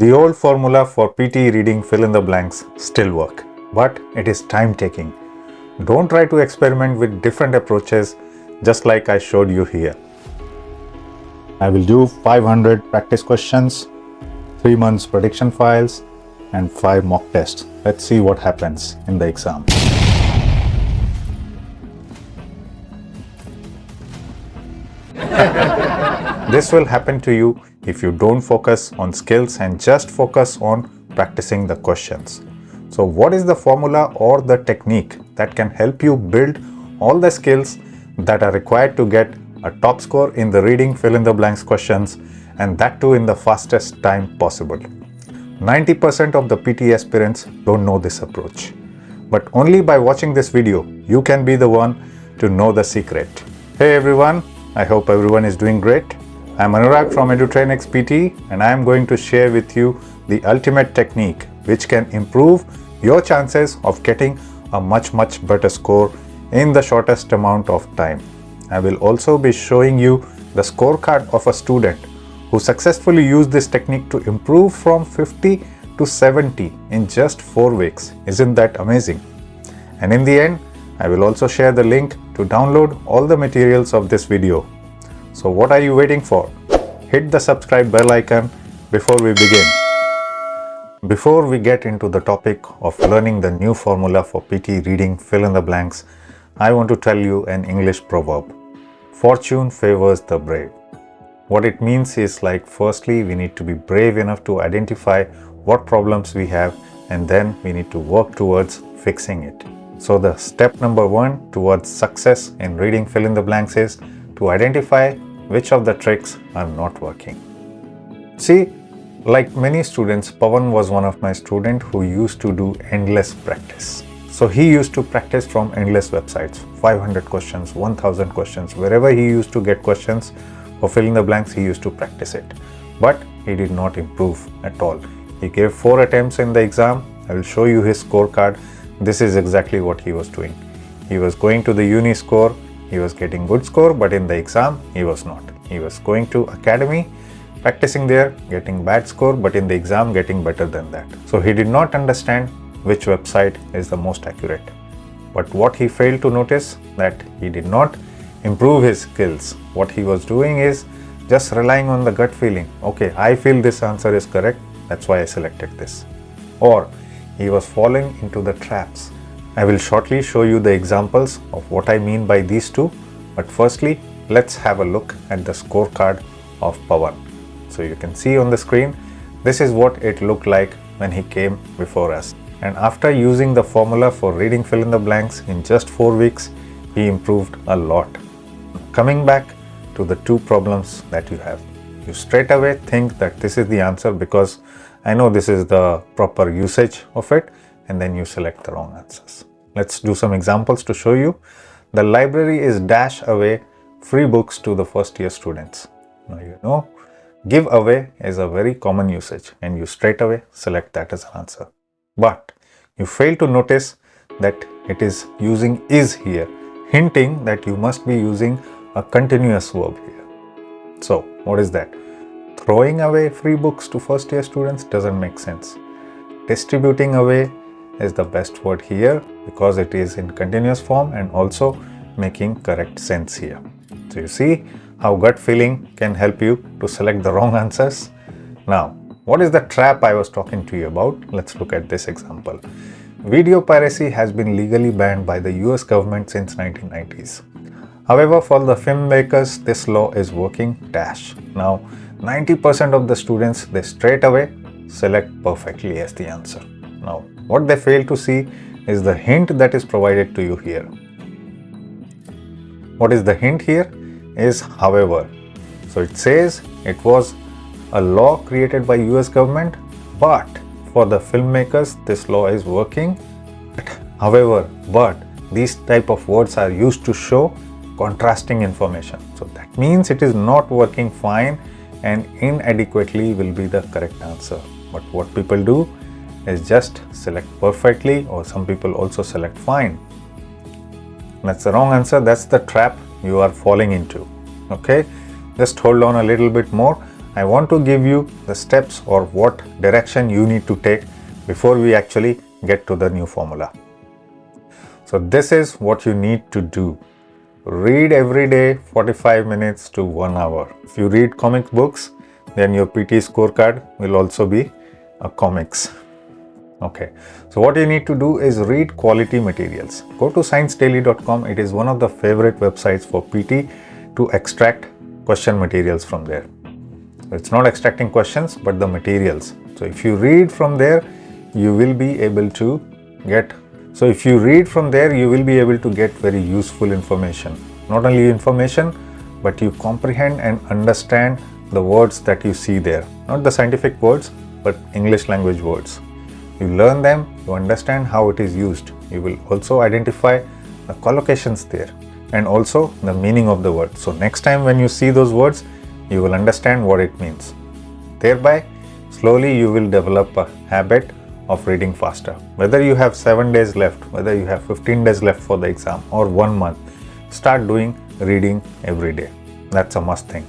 The old formula for PTE reading fill in the blanks still work, but it is time taking. Don't try to experiment with different approaches just like I showed you here. I will do 500 practice questions, 3 months prediction files and 5 mock tests. Let's see what happens in the exam. This will happen to you if you don't focus on skills and just focus on practicing the questions. So what is the formula or the technique that can help you build all the skills that are required to get a top score in the reading fill in the blanks questions, and that too in the fastest time possible? 90% of the PTE aspirants don't know this approach, but only by watching this video you can be the one to know the secret. Hey everyone, I hope everyone is doing great. I'm Anurag from Edutrainex PTE and I am going to share with you the ultimate technique which can improve your chances of getting a much better score in the shortest amount of time. I will also be showing you the scorecard of a student who successfully used this technique to improve from 50 to 70 in just 4 weeks. Isn't that amazing? And in the end, I will also share the link to download all the materials of this video. So what are you waiting for? Hit the subscribe bell icon before we begin. Before we get into the topic of learning the new formula for PTE reading fill in the blanks, I want to tell you an English proverb. Fortune favors the brave. What it means is, like, firstly we need to be brave enough to identify what problems we have, and then we need to work towards fixing it. So the step number 1 towards success in reading fill in the blanks is to identify which of the tricks are not working. See, like many students, Pawan was one of my students who used to do endless practice. So he used to practice from endless websites, 500 questions, 1000 questions, wherever he used to get questions for fill in the blanks, he used to practice it. But he did not improve at all. He gave 4 attempts in the exam. I will show you his scorecard. This is exactly what he was doing. He was going to the uni score, he was getting good score, but in the exam he was not. He was going to academy, practicing there, getting bad score, but in the exam getting better than that. So he did not understand which website is the most accurate. But what he failed to notice, that he did not improve his skills. What he was doing is just relying on the gut feeling. Okay, I feel this answer is correct, that's why I selected this. Or he was falling into the traps. I will shortly show you the examples of what I mean by these two, but firstly let's have a look at the scorecard of Pawan. So you can see on the screen, this is what it looked like when he came before us. And after using the formula for reading fill in the blanks in just 4 weeks, he improved a lot. Coming back to the 2 problems that you have. You straight away think that this is the answer because I know this is the proper usage of it, and then you select the wrong answers. Let's do some examples to show you. The library is dash away free books to the first year students. Now you know, give away is a very common usage and you straight away select that as an answer. But you fail to notice that it is using is here, hinting that you must be using a continuous verb here. So what is that? Throwing away free books to first year students doesn't make sense. Distributing away is the best word here because it is in continuous form and also making correct sense here. So you see how gut feeling can help you to select the wrong answers. Now, what is the trap I was talking to you about? Let's look at this example. Video piracy has been legally banned by the US government since 1990s. However, for the filmmakers, this law is working dash. Now, 90% of the students, they straight away select perfectly as the answer. Now, what they fail to see is the hint that is provided to you here. What is the hint here? Is however. So it says it was a law created by US government, but for the filmmakers this law is working. However, but these type of words are used to show contrasting information. So that means it is not working fine and inadequately will be the correct answer. But what people do is just select perfectly, or some people also select fine. That's the wrong answer. That's the trap you are falling into. Okay, just hold on a little bit more. I want to give you the steps or what direction you need to take before we actually get to the new formula. So this is what you need to do. Read every day 45 minutes to 1 hour. If you read comic books, then your PTE scorecard will also be a comics. Okay, so what you need to do is read quality materials. Go to sciencedaily.com. It is one of the favorite websites for PT to extract question materials from there. So it's not extracting questions, but the materials. So if you read from there, you will be able to get very useful information. Not only information, but you comprehend and understand the words that you see there. Not the scientific words, but English language words. You learn them, you understand how it is used. You will also identify the collocations there and also the meaning of the word. So next time when you see those words, you will understand what it means. Thereby, slowly you will develop a habit of reading faster. Whether you have 7 days left, whether you have 15 days left for the exam or 1 month, start doing reading every day. That's a must thing.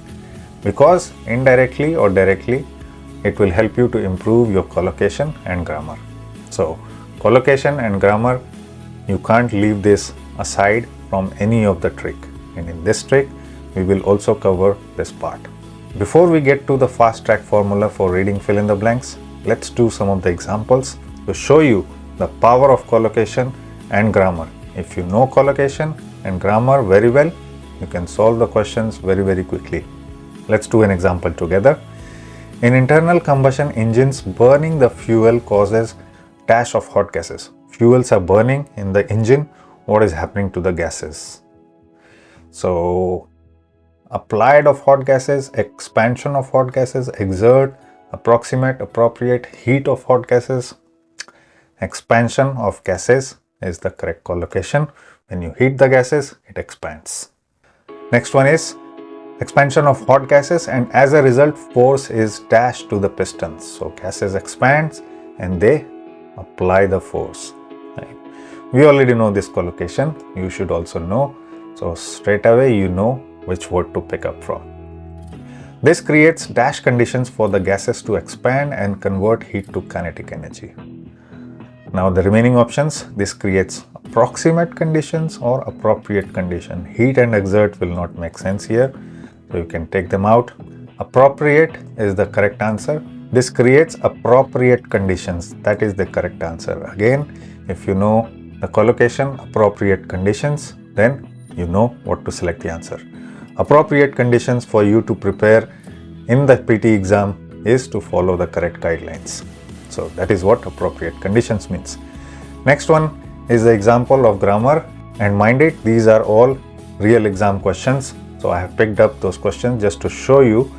Because indirectly or directly, it will help you to improve your collocation and grammar. So, collocation and grammar, you can't leave this aside from any of the trick. And in this trick, we will also cover this part. Before we get to the fast track formula for reading fill in the blanks, let's do some of the examples to show you the power of collocation and grammar. If you know collocation and grammar very well, you can solve the questions very quickly. Let's do an example together. In internal combustion engines, burning the fuel causes dash of hot gases. Fuels are burning in the engine. What is happening to the gases? So, applied of hot gases, expansion of hot gases, exert, approximate, appropriate, heat of hot gases. Expansion of gases is the correct collocation. When you heat the gases, it expands. Next one is expansion of hot gases, and as a result, force is dashed to the pistons. So gases expands and they apply the force. Right? We already know this collocation. You should also know. So straight away you know which word to pick up from. This creates dash conditions for the gases to expand and convert heat to kinetic energy. Now the remaining options, this creates approximate conditions or appropriate condition. Heat and exert will not make sense here, so you can take them out. Appropriate is the correct answer. This creates appropriate conditions. That is the correct answer. Again, if you know the collocation, appropriate conditions, then you know what to select the answer. Appropriate conditions for you to prepare in the PTE exam is to follow the correct guidelines. So that is what appropriate conditions means. Next one is the example of grammar, and mind it, these are all real exam questions. So I have picked up those questions just to show you.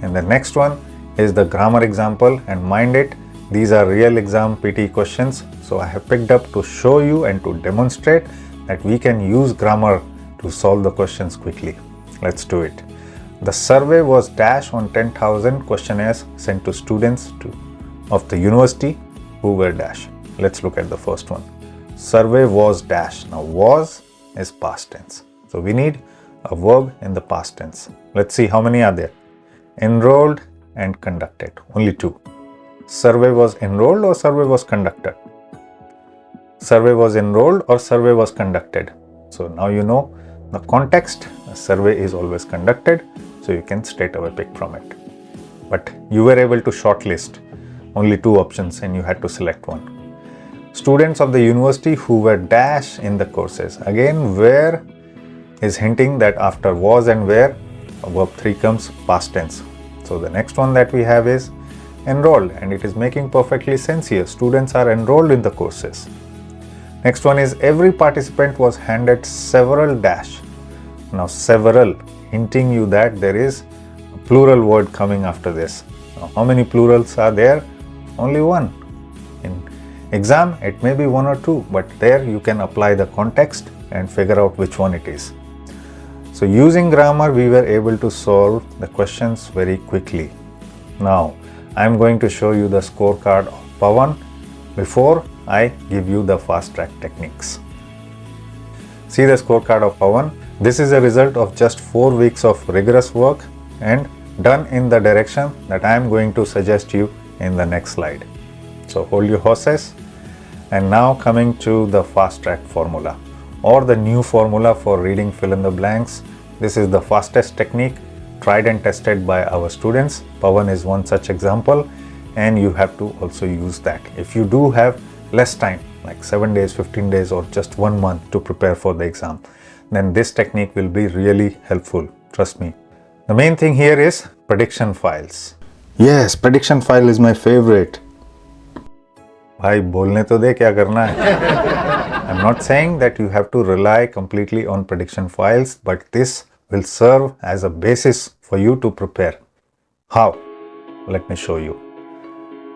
And the next one is the grammar example, and mind it, these are real exam PTE questions. So I have picked up to show you and to demonstrate that we can use grammar to solve the questions quickly. Let's do it. The survey was dash on 10,000 questionnaires sent to students of the university who were dash. Let's look at the first one. Survey was dash. Now was is past tense. So we need a verb in the past tense. Let's see how many are there. Enrolled and conducted. Only two. Survey was enrolled or survey was conducted? Survey was enrolled or survey was conducted. So now you know the context. A survey is always conducted, so you can straight away pick from it. But you were able to shortlist only two options and you had to select one. Students of the university who were dash in the courses. Again, where is hinting that after was and where, verb 3 comes past tense. So the next one that we have is enrolled, and it is making perfectly sense here. Students are enrolled in the courses. Next one is every participant was handed several dash. Now several, hinting you that there is a plural word coming after this. Now how many plurals are there? Only one. In exam it may be 1 or 2, but there you can apply the context and figure out which one it is. So using grammar we were able to solve the questions very quickly. Now I am going to show you the scorecard of Pawan before I give you the fast track techniques. See the scorecard of Pawan. This is a result of just 4 weeks of rigorous work and done in the direction that I am going to suggest you in the next slide. So hold your horses. And now coming to the fast track formula or the new formula for reading fill in the blanks. This is the fastest technique tried and tested by our students. Pawan is one such example, and you have to also use that. If you do have less time, like 7 days, 15 days, or just 1 month to prepare for the exam, then this technique will be really helpful. Trust me. The main thing here is prediction files. Yes, prediction file is my favorite. भाई बोलने तो दे क्या करना है. I'm not saying that you have to rely completely on prediction files, but this will serve as a basis for you to prepare. How? Let me show you.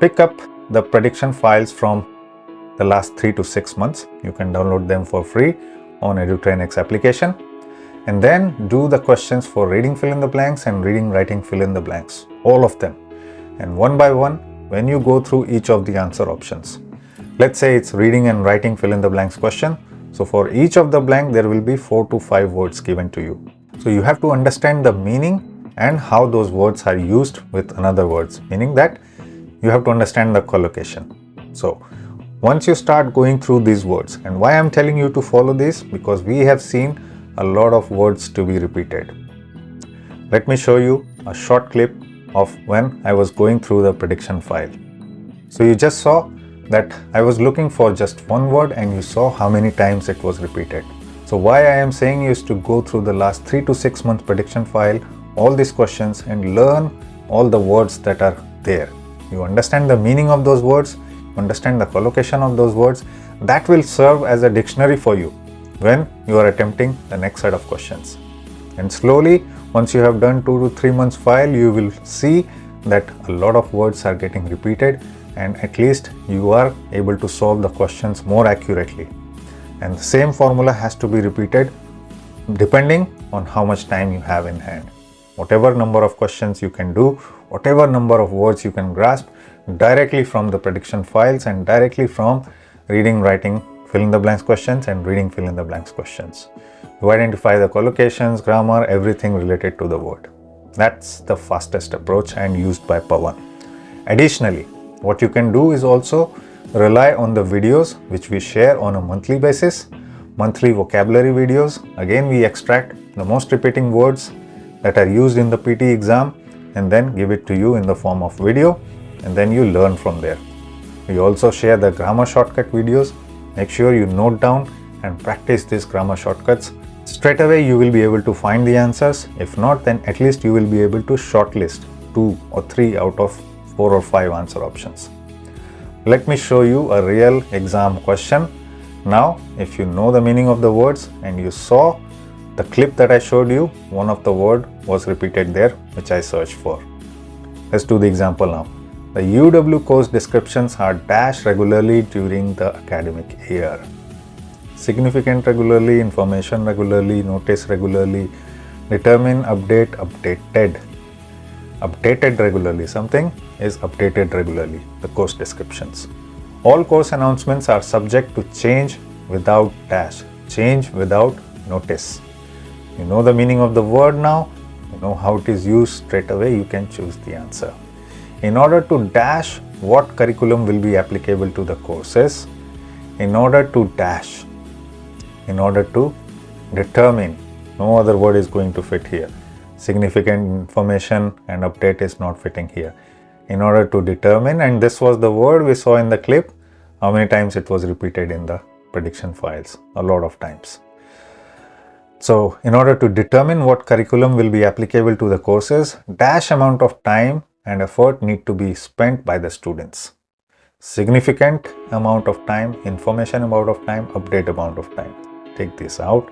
Pick up the prediction files from the last 3 to 6 months. You can download them for free on Edutrainex application, and then do the questions for reading fill in the blanks and reading writing fill in the blanks, all of them. And one by one, when you go through each of the answer options, let's say it's reading and writing fill in the blanks question. So for each of the blank, there will be 4 to 5 words given to you. So you have to understand the meaning and how those words are used with another words, meaning that you have to understand the collocation. So once you start going through these words, and why I'm telling you to follow this, because we have seen a lot of words to be repeated. Let me show you a short clip of when I was going through the prediction file. So you just saw that I was looking for just one word, and you saw how many times it was repeated. So why I am saying is to go through the last 3 to 6 months prediction file, all these questions, and learn all the words that are there. You understand the meaning of those words, understand the collocation of those words. That will serve as a dictionary for you when you are attempting the next set of questions. And slowly, once you have done 2 to 3 months file, you will see that a lot of words are getting repeated, and at least you are able to solve the questions more accurately. And the same formula has to be repeated depending on how much time you have in hand. Whatever number of questions you can do, whatever number of words you can grasp directly from the prediction files and directly from reading, writing, fill in the blanks questions and reading fill in the blanks questions. You identify the collocations, grammar, everything related to the word. That's the fastest approach and used by Pawan. Additionally, what you can do is also rely on the videos which we share on a monthly basis, monthly vocabulary videos. Again, we extract the most repeating words that are used in the PTE exam and then give it to you in the form of video, and then you learn from there. We also share the grammar shortcut videos. Make sure you note down and practice these grammar shortcuts. Straight away you will be able to find the answers. If not, then at least you will be able to shortlist 2 or 3 out of 4 or 5 answer options. Let me show you a real exam question. Now, if you know the meaning of the words and you saw the clip that I showed you, one of the word was repeated there, which I searched for. Let's do the example now. The UW course descriptions are dashed regularly during the academic year. Significant regularly, information regularly, notice regularly, determine, update, updated. Updated regularly. Something is updated regularly, the course descriptions. All course announcements are subject to change without dash, change without notice. You know the meaning of the word now, you know how it is used, straight away you can choose the answer. In order to dash what curriculum will be applicable to the courses, in order to dash, in order to determine, no other word is going to fit here. Significant information and update is not fitting here. In order to determine, and this was the word we saw in the clip, how many times it was repeated in the prediction files? A lot of times. So in order to determine what curriculum will be applicable to the courses, dash amount of time and effort need to be spent by the students. Significant amount of time, information amount of time, update amount of time. Take this out.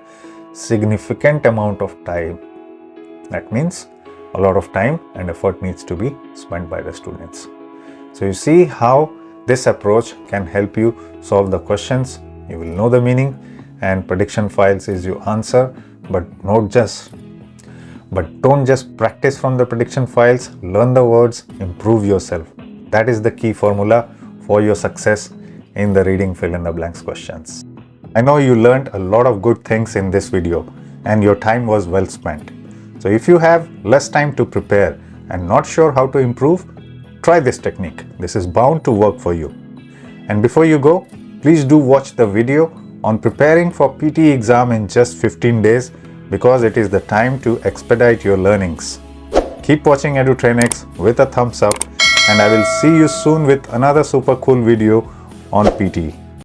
Significant amount of time. That means a lot of time and effort needs to be spent by the students. So you see how this approach can help you solve the questions. You will know the meaning, and prediction files is your answer, but don't just practice from the prediction files. Learn the words, improve yourself. That is the key formula for your success in the reading fill in the blanks questions. I know you learned a lot of good things in this video and your time was well spent. So if you have less time to prepare and not sure how to improve? Try this technique. This is bound to work for you. And before you go, please do watch the video on preparing for PTE exam in just 15 days because it is the time to expedite your learnings. Keep watching Edutrainex with a thumbs up, and I will see you soon with another super cool video on PTE.